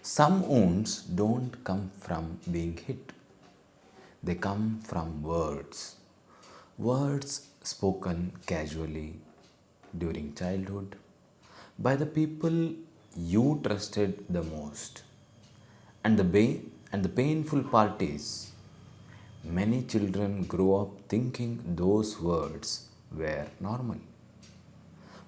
Some wounds don't come from being hit, they come from words. Words spoken casually during childhood by the people you trusted the most. And the painful part is, many children grow up thinking those words were normal.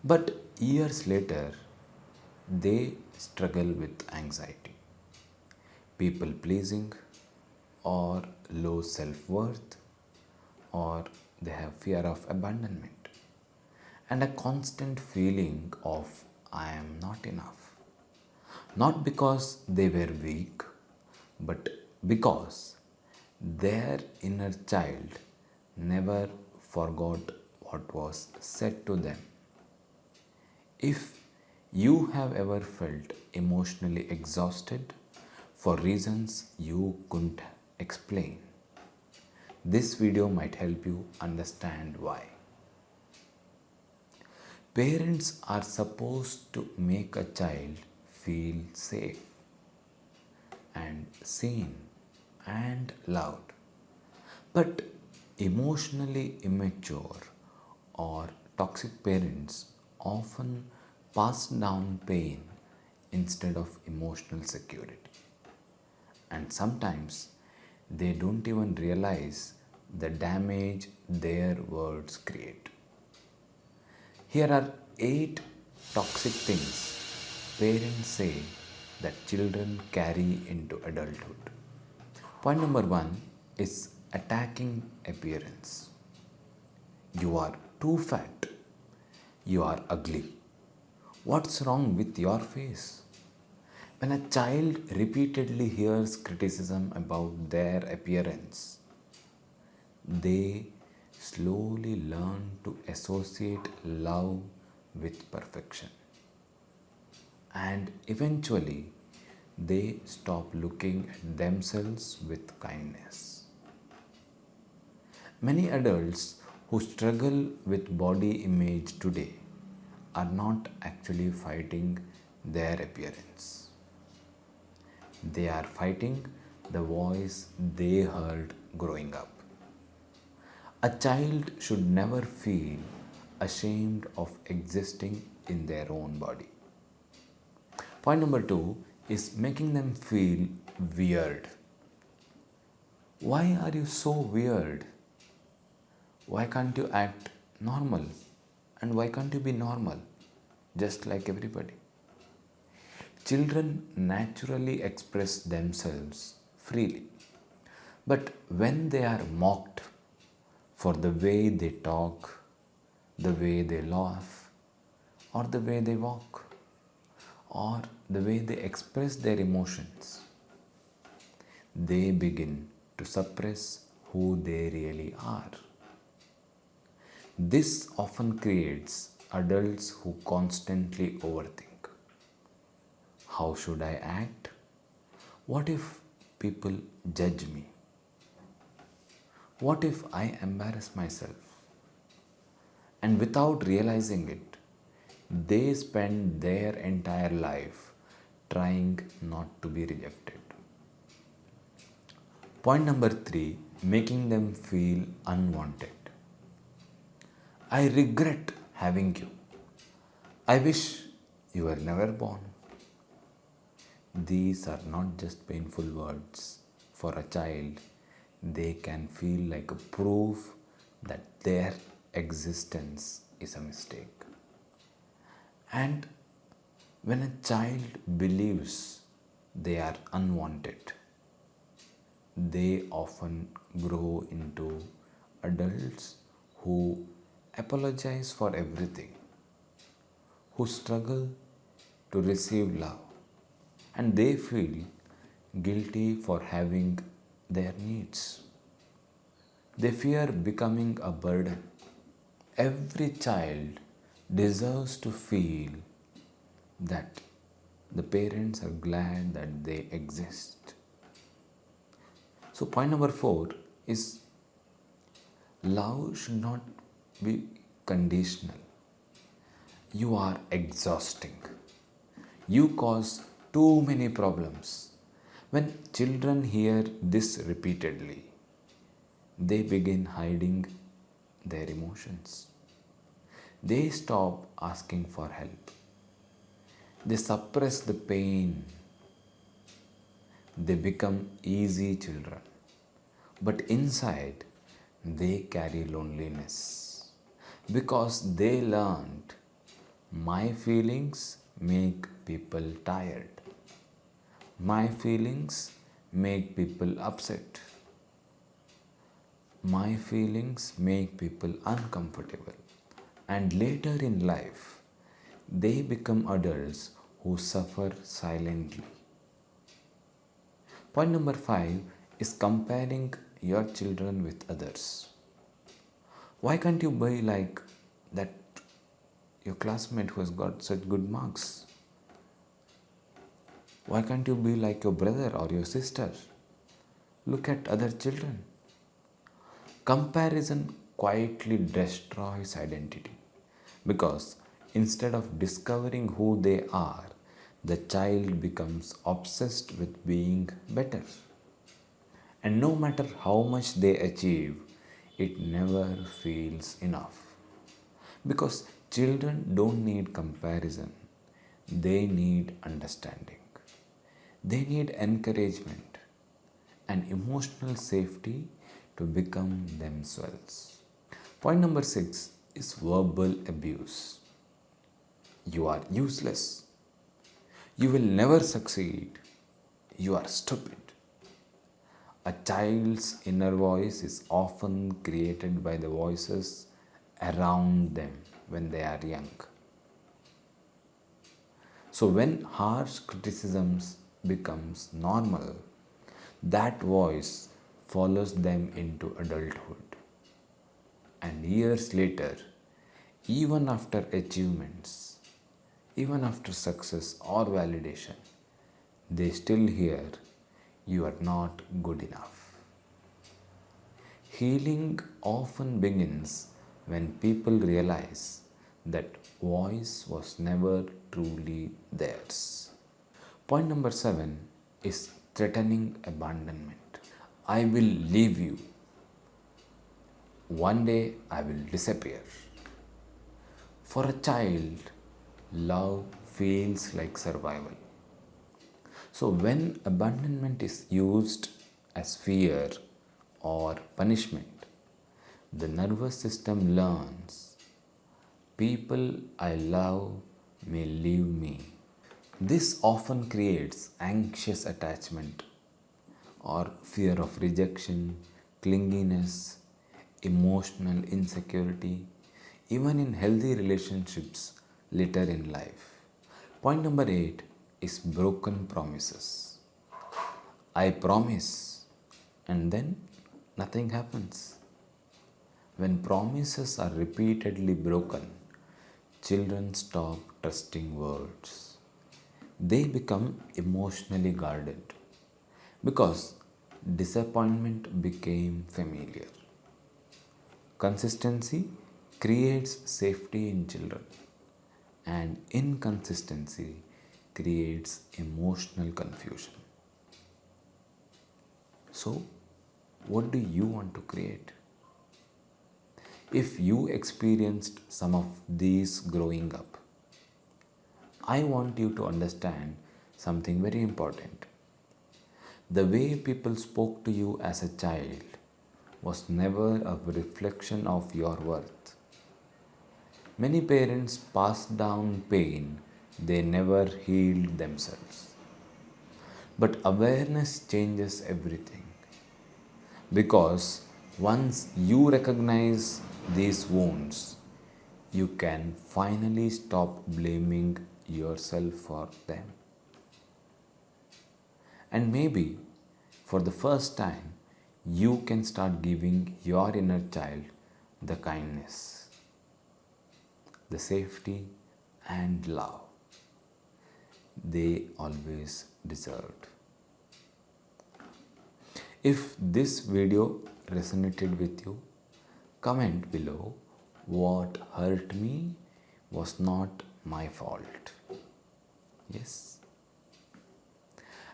But years later, they struggle with anxiety, people pleasing, or low self worth, or they have fear of abandonment, and a constant feeling of I am not enough. Not because they were weak, but because their inner child never forgot what was said to them. If you have ever felt emotionally exhausted for reasons you couldn't explain, this video might help you understand why. Parents are supposed to make a child feel safe and seen and loved. But emotionally immature or toxic parents often pass down pain instead of emotional security. And sometimes they don't even realize the damage their words create. Here are 8 toxic things parents say that children carry into adulthood. Point number 1 is attacking appearance. You are too fat. You are ugly. What's wrong with your face? When a child repeatedly hears criticism about their appearance, they slowly learn to associate love with perfection. And eventually, they stop looking at themselves with kindness. Many adults who struggle with body image today are not actually fighting their appearance. They are fighting the voice they heard growing up. A child should never feel ashamed of existing in their own body. Point number 2 is making them feel weird. Why are you so weird? Why can't you act normal? And why can't you be normal, just like everybody? Children naturally express themselves freely. But when they are mocked for the way they talk, the way they laugh, or the way they walk, or the way they express their emotions, they begin to suppress who they really are. This often creates adults who constantly overthink. How should I act? What if people judge me? What if I embarrass myself? And without realizing it, they spend their entire life trying not to be rejected. Point number 3, making them feel unwanted. I regret having you. I wish you were never born. These are not just painful words. For a child, they can feel like a proof that their existence is a mistake. And when a child believes they are unwanted, they often grow into adults who apologize for everything, who struggle to receive love, and they feel guilty for having their needs. They fear becoming a burden. Every child deserves to feel that the parents are glad that they exist. So, point number 4 is love should not be conditional. You are exhausting. You cause Too many problems. When children hear this repeatedly, they begin hiding their emotions. They stop asking for help. They suppress the pain. They become easy children. But inside, they carry loneliness because they learned my feelings make people tired. My feelings make people upset. My feelings make people uncomfortable. And later in life, they become adults who suffer silently. Point number 5 is comparing your children with others. Why can't you be like that your classmate who has got such good marks? Why can't you be like your brother or your sister? Look at other children. Comparison quietly destroys identity because instead of discovering who they are, the child becomes obsessed with being better. And no matter how much they achieve, it never feels enough. Because children don't need comparison, they need understanding. They need encouragement and emotional safety to become themselves. Point number 6 is verbal abuse. You are useless. You will never succeed. You are stupid. A child's inner voice is often created by the voices around them when they are young. So when harsh criticisms becomes normal, that voice follows them into adulthood. And years later, even after achievements, even after success or validation, they still hear, "You are not good enough." Healing often begins when people realize that voice was never truly theirs. Point number 7 is threatening abandonment. I will leave you. One day I will disappear. For a child, love feels like survival. So when abandonment is used as fear or punishment, the nervous system learns people I love may leave me. This often creates anxious attachment or fear of rejection, clinginess, emotional insecurity, even in healthy relationships later in life. Point number 8 is broken promises. I promise, and then nothing happens. When promises are repeatedly broken, children stop trusting words. They become emotionally guarded because disappointment became familiar. Consistency creates safety in children, and inconsistency creates emotional confusion. So, what do you want to create? If you experienced some of these growing up, I want you to understand something very important. The way people spoke to you as a child was never a reflection of your worth. Many parents passed down pain they never healed themselves. But awareness changes everything. Because once you recognize these wounds, you can finally stop blaming yourself for them. And maybe for the first time, you can start giving your inner child the kindness, the safety, and love they always deserved. If this video resonated with you, comment below. What hurt me was not my fault. Yes.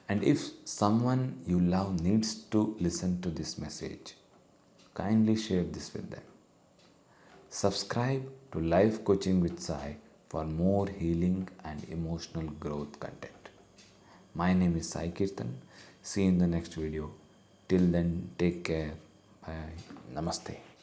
And if someone you love needs to listen to this message, kindly share this with them. Subscribe to Life Coaching with Sai for more healing and emotional growth content. My name is Sai Kirtan. See you in the next video. Till then, take care. Bye. Namaste.